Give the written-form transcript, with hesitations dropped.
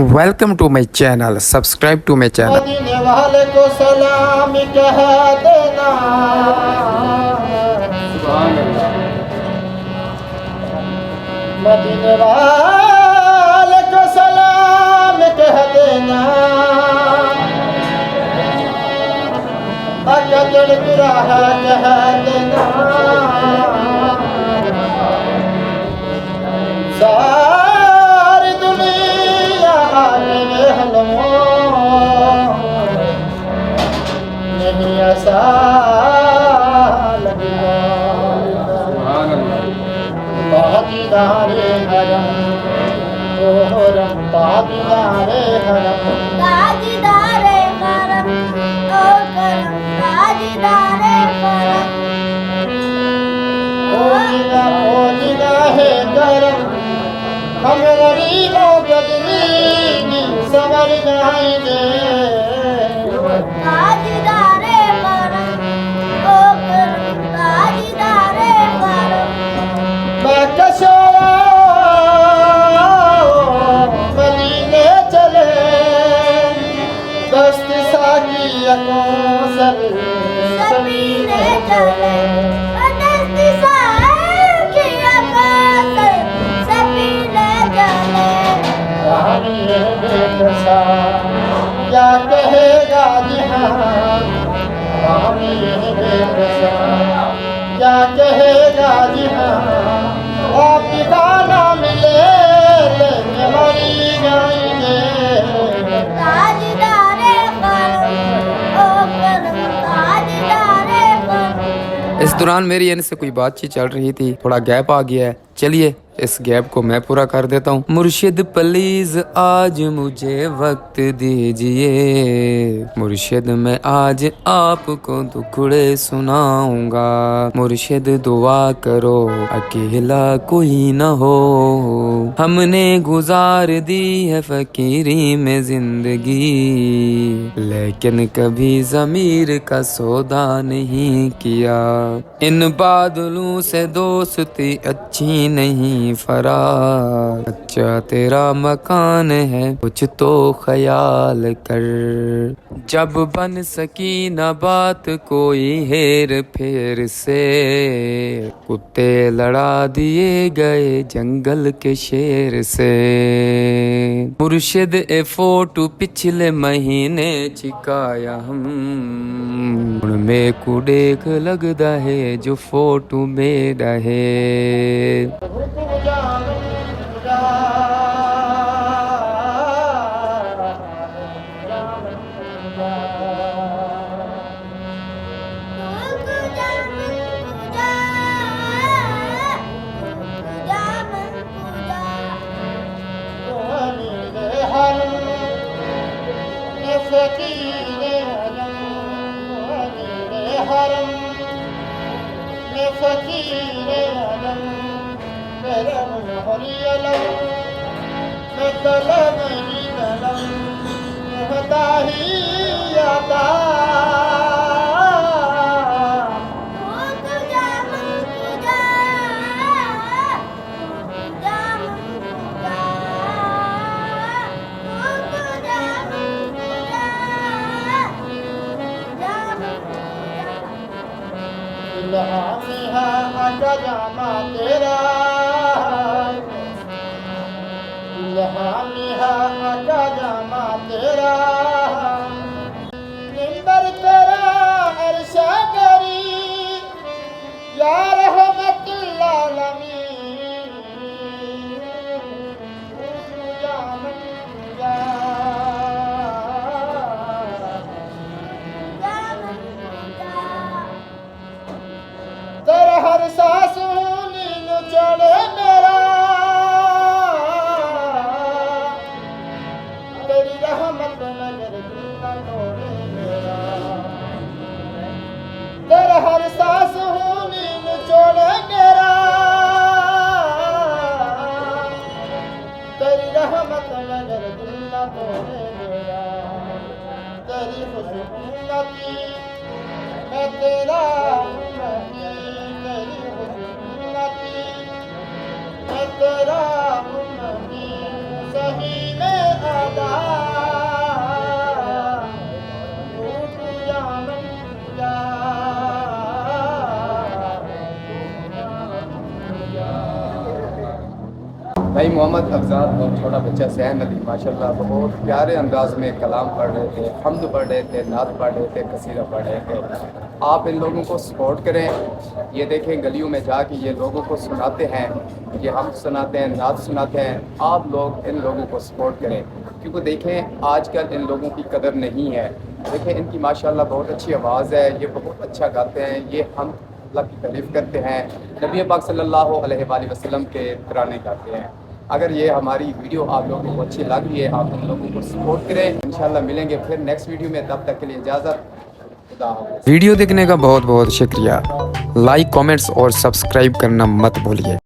Welcome to my channel, subscribe to my channel. मदीने वाले को सलाम कह देना, मदीने वाले को सलाम कह देना, आका तड़प रहा कह देना, सारी दुनिया आगे हलो नहीं ऐसा लगना, ताकीदारे हरम ओहरम, ताकीदारे हरम ताजदारे करम ओ करम, ताजदारे करम ओ निगाहे करम, हम गरीबों के दिल संवर जाएंगे, ताजदारे करम ओ करम, ताजदारे करम मैं कशोरा मदीने चले, दस्त साकी अकोसर सबीने चले, दस्त साहब की अकासर सबीने चले, कहानी है बेकसा क्या कहेगा जहां, कहानी है बेकसा क्या कहेगा जहां, आपकी गाना मिले लेके मरी जाएंगे, ताजदारे करम ओ करम, ताजदारे करम। इस दौरान मेरी इनसे कोई बातचीत चल रही थी, थोड़ा गैप आ गया है। चलिए इस गैप को मैं पूरा कर देता हूँ। मुर्शिद प्लीज आज मुझे वक्त दीजिए, मुर्शिद मैं आज आपको दुखड़े सुनाऊंगा, मुर्शिद दुआ करो अकेला कोई न हो, हमने गुजार दी है फकीरी में जिंदगी, लेकिन कभी जमीर का सौदा नहीं किया, इन बादलों से दोस्ती अच्छी नहीं फरार, अच्छा तेरा मकान है कुछ तो ख्याल कर, जब बन सकी न बात कोई हेर फेर से, कुत्ते लड़ा दिए गए जंगल के शेर से, मुर्शिद ए फोटो पिछले महीने चिकाया हम, मेरे को देख लगदा है जो फोटो मेरा है। जामा तेरा आका जामा तेरा, मिंबर तेरा अर्शा करी या रहमतुल आलमीन, या मन या तेरा हर सांस नींद चढ़े मेरा, तेरी रहमत नजर दिल न तोड़े मेरा, तेरा हर सांस नींद चढ़े मेरा, तेरी रहमत नजर दिल न तोड़े मेरा, तेरी खुशबू मैं तेरा तेरा सही में आदा भाई मोहम्मद अफजाद और छोटा बच्चा सैन अली माशाल्लाह बहुत प्यारे अंदाज में कलाम पढ़ रहे थे, हम्द पढ़ रहे थे, नात पढ़ रहे थे, कसीदा पढ़ रहे थे। आप इन लोगों को सपोर्ट करें। ये देखें गलियों में जाके ये लोगों को सुनाते हैं, ये हम सुनाते हैं, नात सुनाते हैं। आप लोग इन लोगों को सपोर्ट करें क्योंकि देखें आजकल इन लोगों की कदर नहीं है। देखें इनकी माशाल्लाह बहुत अच्छी आवाज़ है, ये बहुत अच्छा गाते हैं, ये हम अल्लाह की तारीफ़ करते हैं, नबी पाक सल्लल्लाहु अलैहि वसल्लम के तराने गाते हैं। अगर ये हमारी वीडियो आप लोगों को अच्छी लग रही है, आप उन लोगों को सपोर्ट करें। इंशाल्लाह मिलेंगे फिर नेक्स्ट वीडियो में, तब तक के लिए इजाज़त। खुदा हाफ़िज़। वीडियो देखने का बहुत बहुत शुक्रिया। लाइक, कमेंट्स और सब्सक्राइब करना मत भूलिए।